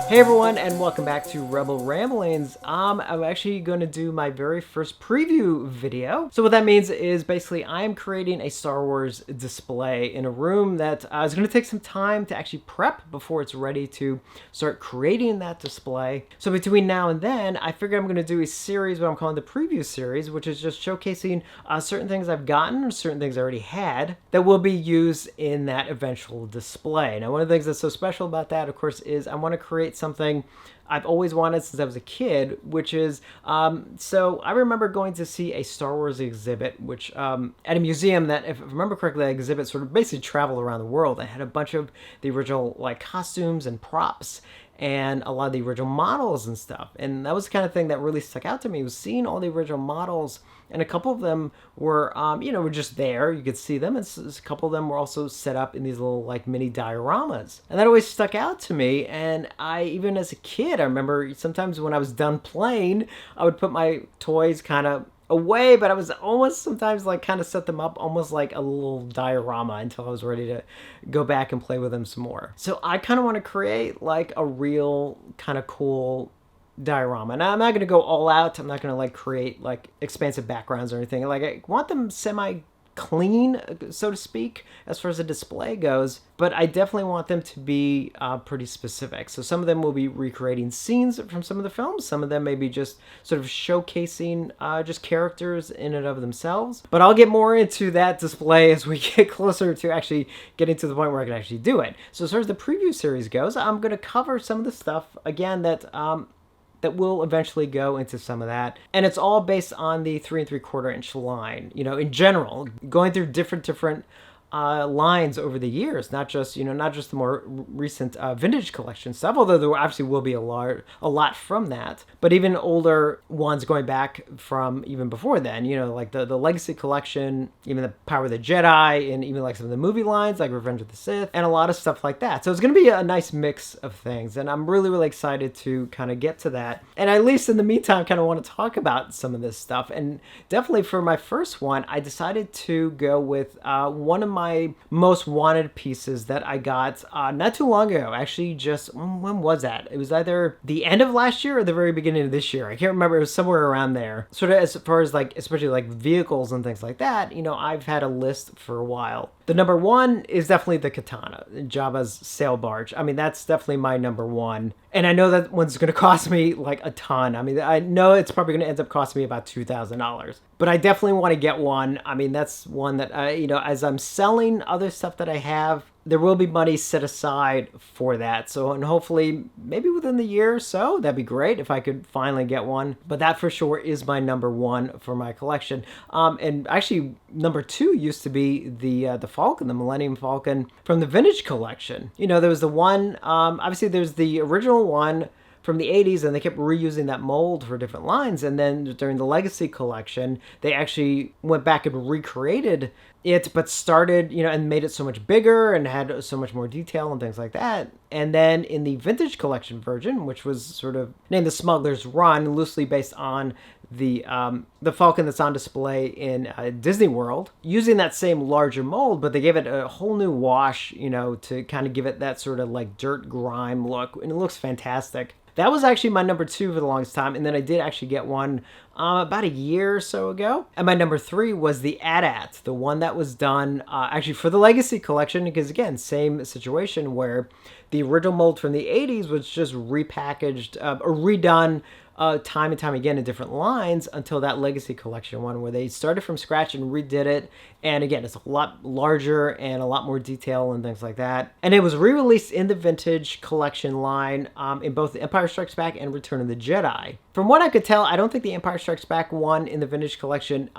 Hey everyone, and welcome back to Rebel Ramblings. I'm actually going to do my very first preview video. So what that means is basically I'm creating a Star Wars display in a room that is going to take some time to actually prep before it's ready to start creating that display. So between now and then, I figure I'm going to do a series, what I'm calling the preview series, which is just showcasing certain things I've gotten or certain things I already had that will be used in that eventual display. Now, one of the things that's so special about that, of course, is I want to create something I've always wanted since I was a kid, which is, so I remember going to see a Star Wars exhibit, which, at a museum that, if I remember correctly, that exhibit sort of basically traveled around the world. I had a bunch of the original, like, costumes and props, and a lot of the original models and stuff. And that was the kind of thing that really stuck out to me, was seeing all the original models. And a couple of them were, were just there. You could see them. And a couple of them were also set up in these little, like, mini dioramas. And that always stuck out to me. And even as a kid, I remember sometimes when I was done playing, I would put my toys kind of away, but I was almost sometimes like kind of set them up almost like a little diorama until I was ready to go back and play with them some more. So I kind of want to create like a real kind of cool diorama. Now I'm not going to go all out. I'm not going to like create like expansive backgrounds or anything. Like I want them semi clean, so to speak, as far as the display goes, but I definitely want them to be pretty specific. So some of them will be recreating scenes from some of the films. Some of them may be just sort of showcasing just characters in and of themselves. But I'll get more into that display as we get closer to actually getting to the point where I can actually do it. So as far as the preview series goes, I'm going to cover some of the stuff, again, that will eventually go into some of that. And it's all based on the 3 3/4 inch line, in general, going through different lines over the years, not just the more recent vintage collection stuff, although there obviously will be a lot from that, but even older ones going back from even before then, like the Legacy collection, even the Power of the Jedi, and even like some of the movie lines like Revenge of the Sith, and a lot of stuff like that. So it's going to be a nice mix of things, and I'm really, really excited to kind of get to that. And at least in the meantime, kind of want to talk about some of this stuff. And definitely for my first one, I decided to go with one of my most wanted pieces that I got not too long ago. Actually, just when was that? It was either the end of last year or the very beginning of this year. I can't remember. It was somewhere around there. Sort of as far as like, especially like vehicles and things like that, I've had a list for a while. The number one is definitely the Katana, Jabba's sail barge. I mean, that's definitely my number one. And I know that one's going to cost me like a ton. I mean, I know it's probably going to end up costing me about $2,000. But I definitely want to get one. I mean, that's one that, as I'm selling other stuff that I have, there will be money set aside for that. So, and hopefully, maybe within the year or so, that'd be great if I could finally get one. But that for sure is my number one for my collection. And actually, number two used to be the Falcon, the Millennium Falcon from the Vintage collection. There was the one, obviously there's the original one from the 80s, and they kept reusing that mold for different lines. And then during the Legacy collection, they actually went back and recreated it, but started, and made it so much bigger and had so much more detail and things like that. And then in the Vintage collection version, which was sort of named the Smuggler's Run, loosely based on the Falcon that's on display in Disney World, using that same larger mold, but they gave it a whole new wash, to kind of give it that sort of like dirt grime look, and it looks fantastic. That was actually my number two for the longest time, and then I did actually get one about a year or so ago. And my number three was the AT-AT, the one that was done actually for the Legacy collection, because again, same situation where the original mold from the 80s was just repackaged or redone time and time again in different lines until that Legacy collection one where they started from scratch and redid it. And again, it's a lot larger and a lot more detail and things like that. And it was re-released in the Vintage collection line in both The Empire Strikes Back and Return of the Jedi. From what I could tell, I don't think The Empire Strikes Back one in the Vintage collection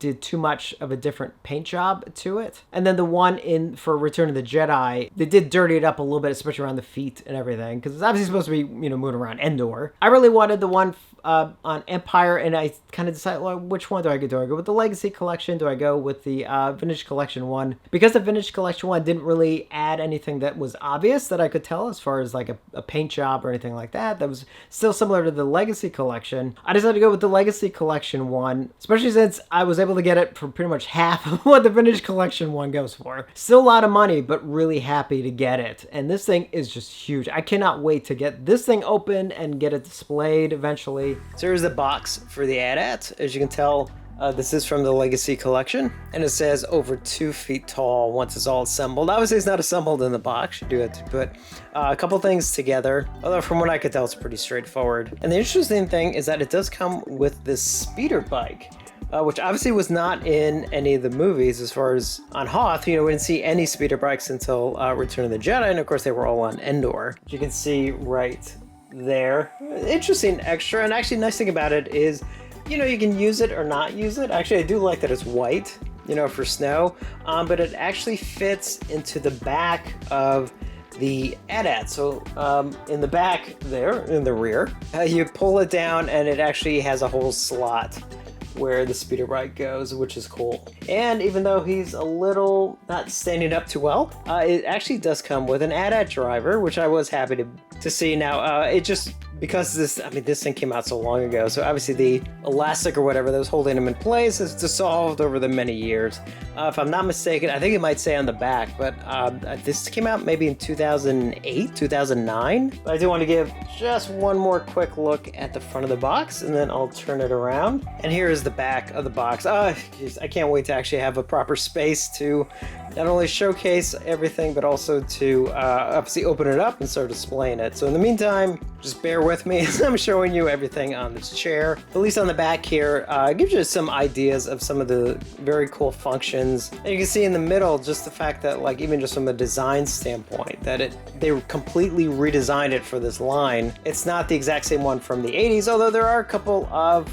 did too much of a different paint job to it. And then the one for Return of the Jedi, they did dirty it up a little bit, especially around the feet and everything, because it's obviously supposed to be, moving around Endor. I really wanted the one on Empire, and I kind of decided, well, which one do I go? Do I go with the Legacy collection? Do I go with the Vintage collection one? Because the Vintage collection one didn't really add anything that was obvious that I could tell as far as like a paint job or anything like that. That was still similar to the Legacy collection. I decided to go with the Legacy Collection one, especially since I was able to get it for pretty much half of what the Vintage Collection one goes for. Still a lot of money, but really happy to get it. And this thing is just huge. I cannot wait to get this thing open and get it displayed eventually. So here's the box for the AT-AT. As you can tell, this is from the Legacy Collection, and it says over 2 feet tall once it's all assembled. Obviously, it's not assembled in the box. You do have to put a couple things together, although from what I could tell, it's pretty straightforward. And the interesting thing is that it does come with this speeder bike, which obviously was not in any of the movies. As far as on Hoth, we didn't see any speeder bikes until Return of the Jedi, and of course, they were all on Endor. You can see right there. Interesting extra, and actually, nice thing about it is, you can use it or not use it. Actually, I do like that it's white, for snow, but it actually fits into the back of the AT-AT. So in the back there, in the rear, you pull it down and it actually has a whole slot where the speeder bike goes, which is cool. And even though he's a little not standing up too well, it actually does come with an AT-AT driver, which I was happy to see. Now, it just, because this thing came out so long ago, so obviously the elastic or whatever that was holding him in place has dissolved over the many years. If I'm not mistaken, I think it might say on the back, but this came out maybe in 2008, 2009. But I do want to give just one more quick look at the front of the box, and then I'll turn it around. And here is the back of the box. Geez, I can't wait to actually have a proper space to not only showcase everything, but also to obviously open it up and start displaying it. So in the meantime, just bear with me as I'm showing you everything on this chair. At least on the back here, it gives you some ideas of some of the very cool functions. And you can see in the middle, just the fact that, like, even just from a design standpoint, that they completely redesigned it for this line. It's not the exact same one from the 80s, although there are a couple of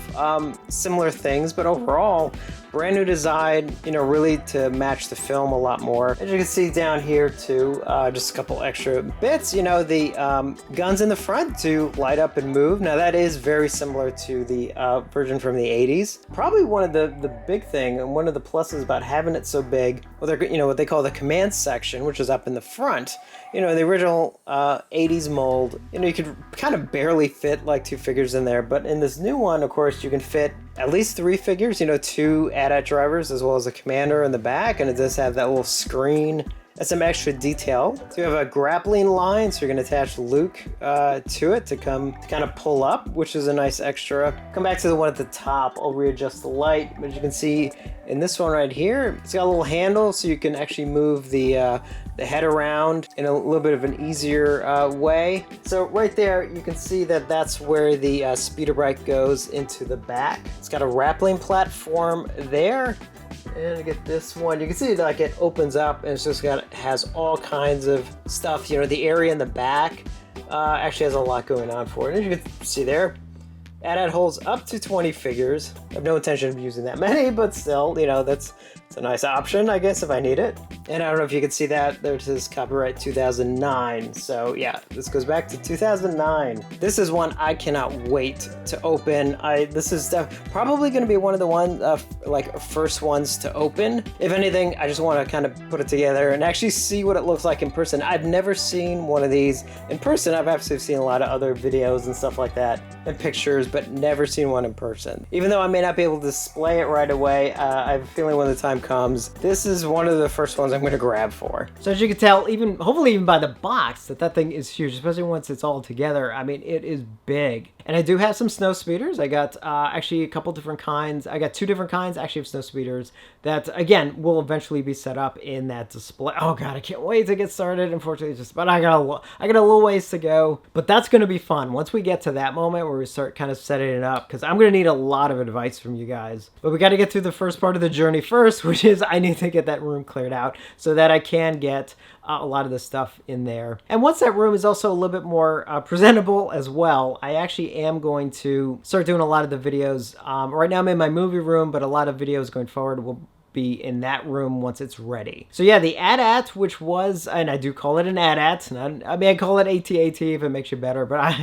similar things, but overall, brand new design, really to match the film a lot more. As you can see down here too, just a couple extra bits, the guns in the front to light up and move. Now that is very similar to the version from the 80s. Probably one of the big thing, and one of the pluses about having it so big, what they call the command section, which is up in the front. The original 80s mold, you could kind of barely fit like 2 figures in there, but in this new one, of course, you can fit at least 3 figures, 2 AT-AT drivers as well as a commander in the back, and it does have that little screen and some extra detail. So you have a grappling line, so you're going to attach Luke to it to kind of pull up, which is a nice extra. Come back to the one at the top. I'll readjust the light, but as you can see in this one right here, it's got a little handle, so you can actually move the head around in a little bit of an easier way. So right there, you can see that that's where the speeder bike goes into the back. It's got a rappelling platform there. And I get this one. You can see like it opens up and it's just has all kinds of stuff. The area in the back actually has a lot going on for it. And as you can see there, AT-AT holds up to 20 figures. I have no intention of using that many, but still, it's a nice option, I guess, if I need it. And I don't know if you can see that. There it says copyright 2009. So yeah, this goes back to 2009. This is one I cannot wait to open. This is probably going to be one of the first ones to open. If anything, I just want to kind of put it together and actually see what it looks like in person. I've never seen one of these in person. I've actually seen a lot of other videos and stuff like that and pictures, but never seen one in person. Even though I may not be able to display it right away, I have a feeling when the time comes, this is one of the first ones I'm going to grab for. So as you can tell, hopefully even by the box, that thing is huge, especially once it's all together. It is big. And I do have some snow speeders. I got actually a couple different kinds. I got 2 different kinds actually of snow speeders that, again, will eventually be set up in that display. Oh god, I can't wait to get started. Unfortunately, but I got a little ways to go. But that's going to be fun once we get to that moment where we start kind of setting it up, because I'm going to need a lot of advice from you guys. But we got to get through the first part of the journey first, which is I need to get that room cleared out so that I can get a lot of the stuff in there. And once that room is also a little bit more presentable as well, I actually am going to start doing a lot of the videos. Right now I'm in my movie room, but a lot of videos going forward will be in that room once it's ready. So yeah, the AT-AT, which was, and I do call it an AT-AT, I call it AT-AT if it makes you better, but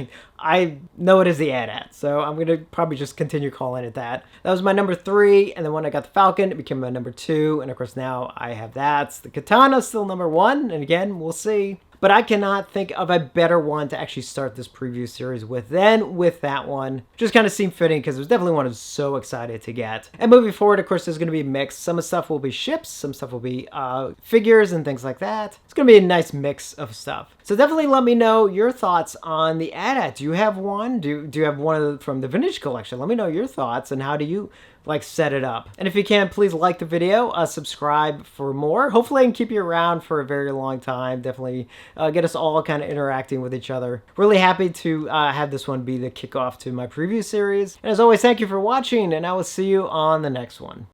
I know it as the AT-AT, so I'm going to probably just continue calling it that. That was my number 3, and then when I got the Falcon, it became my number 2, and of course now I have that. The Katana still number 1, and again, we'll see. But I cannot think of a better one to actually start this preview series with than with that one. Just kind of seemed fitting because it was definitely one I was so excited to get. And moving forward, of course, there's going to be a mix. Some of the stuff will be ships, some stuff will be figures and things like that. It's going to be a nice mix of stuff. So definitely let me know your thoughts on the AT-AT. Do you have one? Do you have one from the Vintage Collection? Let me know your thoughts and how do you like set it up. And if you can, please like the video, subscribe for more. Hopefully I can keep you around for a very long time. Definitely get us all kind of interacting with each other. Really happy to have this one be the kickoff to my preview series. And as always, thank you for watching, and I will see you on the next one.